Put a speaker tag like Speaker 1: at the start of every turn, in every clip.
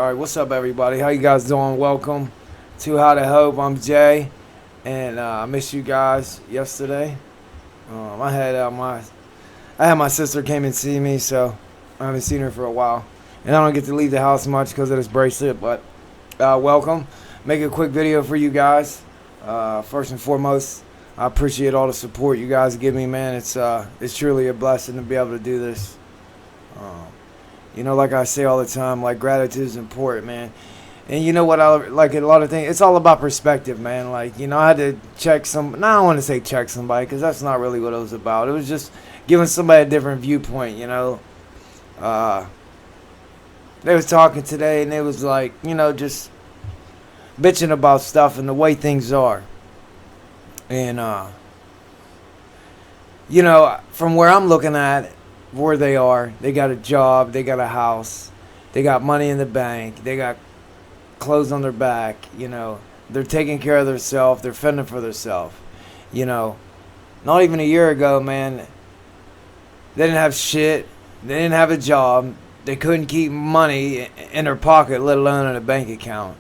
Speaker 1: Alright, what's up, everybody? How you guys doing? Welcome to How to Hope. I'm Jay, and I missed you guys yesterday. I had my sister came and see me, so I haven't seen her for a while. And I don't get to leave the house much because of this bracelet, but welcome. Make a quick video for you guys. First and foremost, I appreciate all the support you guys give me, man. It's truly a blessing to be able to do this. Like I say all the time, like, gratitude is important, man. And you know what, I like a lot of things, it's all about perspective, man. I had to check some, no, I don't want to say check somebody, because that's not really what it was about. It was just giving somebody a different viewpoint, They was talking today, and they was like, just bitching about stuff and the way things are. And, from where I'm looking at, where they are, they got a job, they got a house, they got money in the bank, they got clothes on their back, they're taking care of themselves, they're fending for themselves. Not even a year ago, man, they didn't have shit, they didn't have a job, they couldn't keep money in their pocket, let alone in a bank account.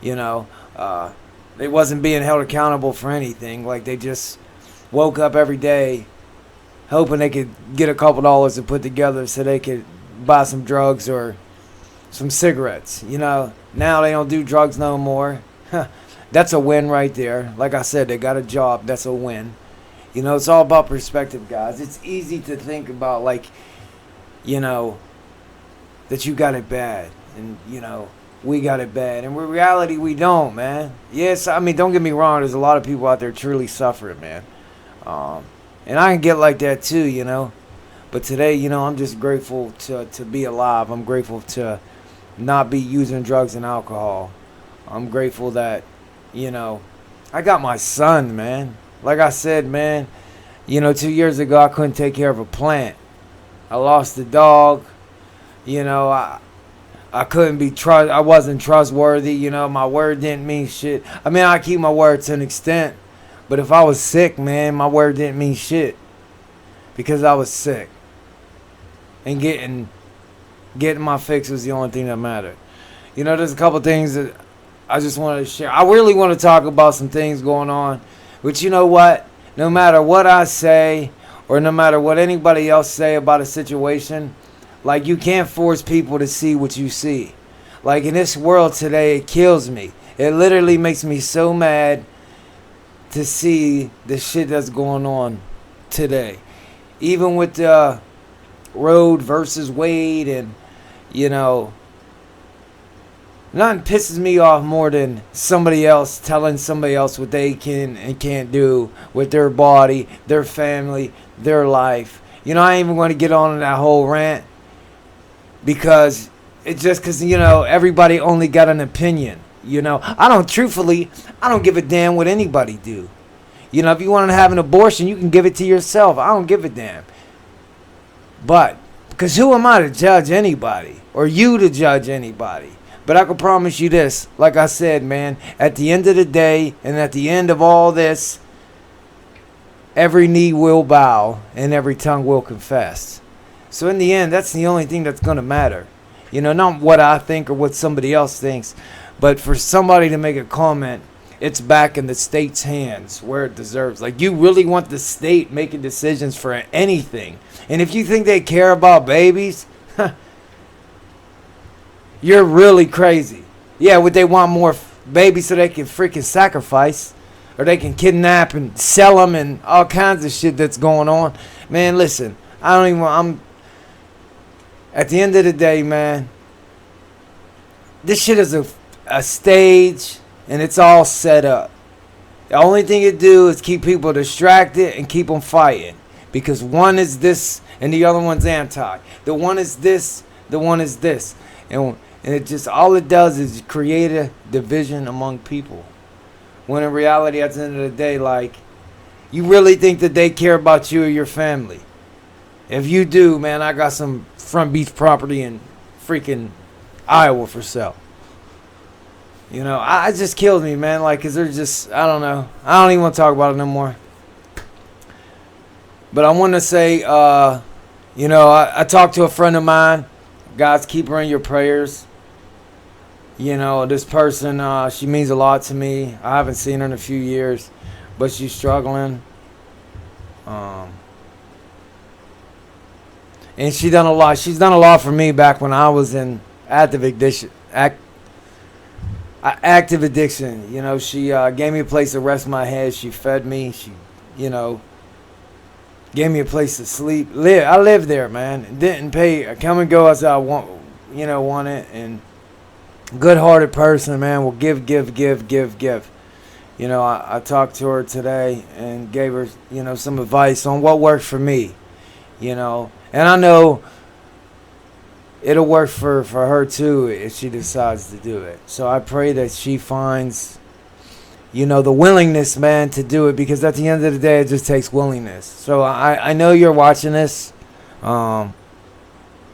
Speaker 1: They wasn't being held accountable for anything. Like, they just woke up every day hoping they could get a couple dollars to put together so they could buy some drugs or some cigarettes. Now they don't do drugs no more. That's a win right there. Like I said, they got a job. That's a win. It's all about perspective, guys. It's easy to think about, that you got it bad. And, we got it bad. And in reality, we don't, man. Yes, I mean, don't get me wrong. There's a lot of people out there truly suffering, man. And I can get like that too, But today, I'm just grateful to be alive. I'm grateful to not be using drugs and alcohol. I'm grateful that, I got my son, man. Like I said, man, 2 years ago, I couldn't take care of a plant. I lost the dog. I couldn't be I wasn't trustworthy. My word didn't mean shit. I mean, I keep my word to an extent. But if I was sick, man, my word didn't mean shit. Because I was sick. And getting my fix was the only thing that mattered. There's a couple things that I just wanted to share. I really want to talk about some things going on. But you know what? No matter what I say, or no matter what anybody else say about a situation, you can't force people to see what you see. In this world today, it kills me. It literally makes me so mad to see the shit that's going on today. Even with Roe versus Wade, and nothing pisses me off more than somebody else telling somebody else what they can and can't do with their body, their family, their life. I ain't even going to get on that whole rant, because it's just because, everybody only got an opinion. I don't give a damn what anybody do. If you want to have an abortion, you can give it to yourself. I don't give a damn. But, because who am I to judge anybody? Or you to judge anybody? But I can promise you this. Like I said, man, at the end of the day, and at the end of all this, every knee will bow, and every tongue will confess. So in the end, that's the only thing that's going to matter. Not what I think or what somebody else thinks. But for somebody to make a comment, it's back in the state's hands where it deserves. You really want the state making decisions for anything. And if you think they care about babies, you're really crazy. Yeah, would they want more babies so they can freaking sacrifice? Or they can kidnap and sell them and all kinds of shit that's going on? Man, listen, at the end of the day, man, this shit is a stage, and it's all set up. The only thing it do is keep people distracted and keep them fighting. Because one is this and the other one's anti. The one is this, the one is this. And it just, all it does is create a division among people. When in reality, at the end of the day, you really think that they care about you or your family? If you do, man, I got some front beach property in freaking Iowa for sale. I just killed me, man. Because they're just, I don't know. I don't even want to talk about it no more. But I want to say, I talked to a friend of mine. Guys, keep her in your prayers. You know, this person, she means a lot to me. I haven't seen her in a few years, but she's struggling. Um, and she done a lot. She's done a lot for me back when I was in active addiction. Active addiction. You know, she gave me a place to rest my head. She fed me. She, you know, gave me a place to sleep. I lived there, man. Didn't pay. Come and go as I want it. And good-hearted person, man, will give. You know, I talked to her today and gave her, you know, some advice on what worked for me. You know, and I know it'll work for her too if she decides to do it. So I pray that she finds, you know, the willingness, man, to do it, because at the end of the day, it just takes willingness. So I know you're watching this, and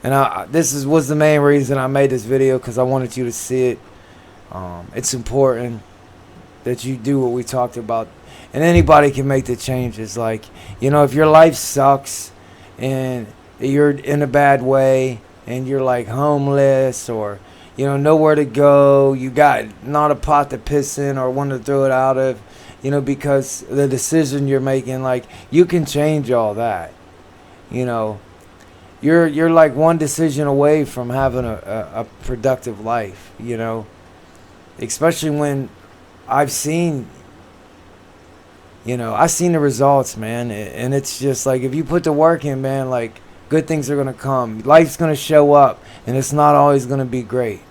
Speaker 1: was the main reason I made this video, because I wanted you to see it. It's important that you do what we talked about, and anybody can make the changes. Like, you know, if your life sucks and you're in a bad way and you're like homeless, or, you know, nowhere to go, you got not a pot to piss in or one to throw it out of, you know, because the decision you're making, like, you can change all that. You know, you're like one decision away from having a productive life, you know, especially when I've seen, you know, I've seen the results, man. And it's just like, if you put the work in, man, like, good things are going to come. Life's going to show up, and it's not always going to be great.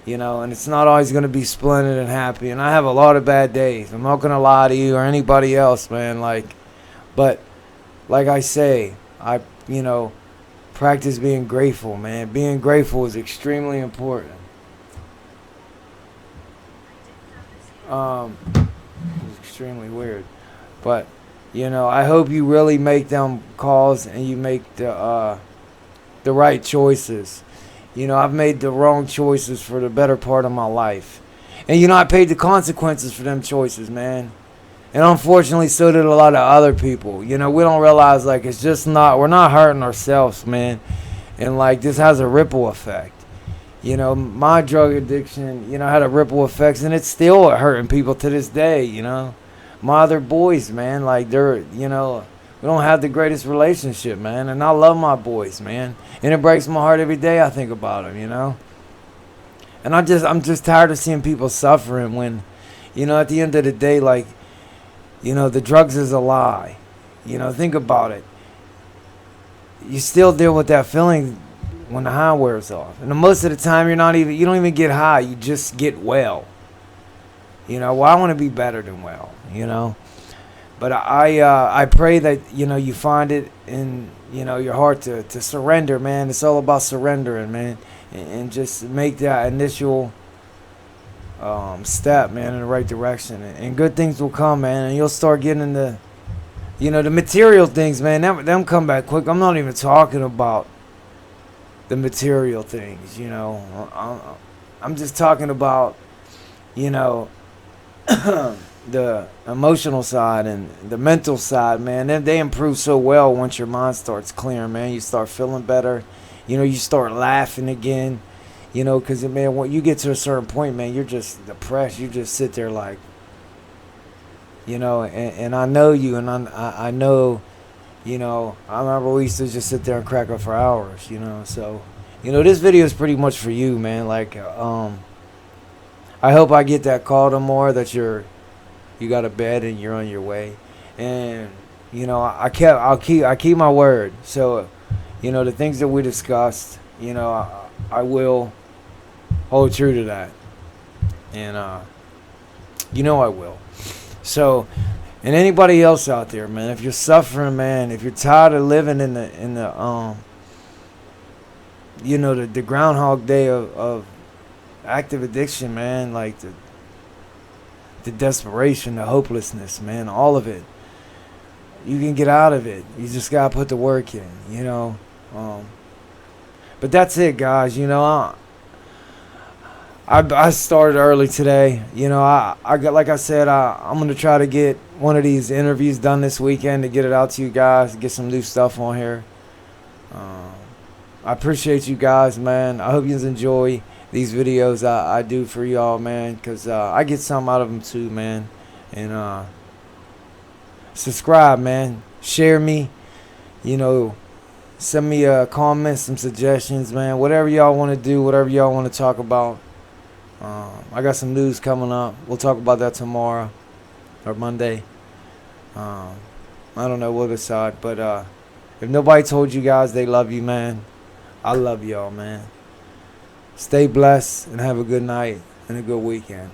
Speaker 1: You know, and it's not always going to be splendid and happy. And I have a lot of bad days. I'm not going to lie to you or anybody else, man. Like, but like I say, you know, practice being grateful, man. Being grateful is extremely important. It's extremely weird, but, you know, I hope you really make them calls and you make the right choices. You know, I've made the wrong choices for the better part of my life, and, you know, I paid the consequences for them choices, man. And unfortunately, so did a lot of other people. You know, we don't realize, like, it's just not, we're not hurting ourselves, man, and, like, this has a ripple effect. You know, my drug addiction, you know, had a ripple effects, and it's still hurting people to this day, you know. My other boys, man, like, they're, you know, we don't have the greatest relationship, man, and I love my boys, man, and it breaks my heart every day I think about them, you know. And I'm just tired of seeing people suffering when, you know, at the end of the day, like, you know, the drugs is a lie. You know, think about it. You still deal with that feeling when the high wears off. And most of the time, you don't even get high. You just get well. You know, well, I want to be better than well, you know. But I pray that, you know, you find it in, you know, your heart to surrender, man. It's all about surrendering, man. And just make that initial step, man, in the right direction. And good things will come, man. And you'll start getting the, you know, the material things, man. Them come back quick. I'm not even talking about the material things, you know. I'm just talking about, you know, the emotional side and the mental side, man. They improve so well once your mind starts clearing, man. You start feeling better. You know, you start laughing again, you know, because, man, when you get to a certain point, man, you're just depressed. You just sit there like, you know, and I know you, and I know, you know, I remember we used to just sit there and crack up for hours, you know. So, you know, this video is pretty much for you, man. Like, I hope I get that call tomorrow that you got a bed and you're on your way. And, you know, I keep my word. So, you know, the things that we discussed, you know, I will hold true to that. And, you know, I will. So, and anybody else out there, man, if you're suffering, man, if you're tired of living in the you know, the Groundhog Day of active addiction, man, like the desperation, the hopelessness, man, all of it, you can get out of it. You just gotta put the work in, you know. But that's it, guys. You know, I started early today. You know, I got, like I said, I'm gonna try to get one of these interviews done this weekend to get it out to you guys, get some new stuff on here. I appreciate you guys, man. I hope you enjoy. these videos I do for y'all, man, because I get something out of them too, man. And subscribe, man. Share me. You know, send me a comment, some suggestions, man. Whatever y'all want to do, whatever y'all want to talk about. I got some news coming up. We'll talk about that tomorrow or Monday. I don't know. We'll decide. But if nobody told you guys they love you, man, I love y'all, man. Stay blessed and have a good night and a good weekend.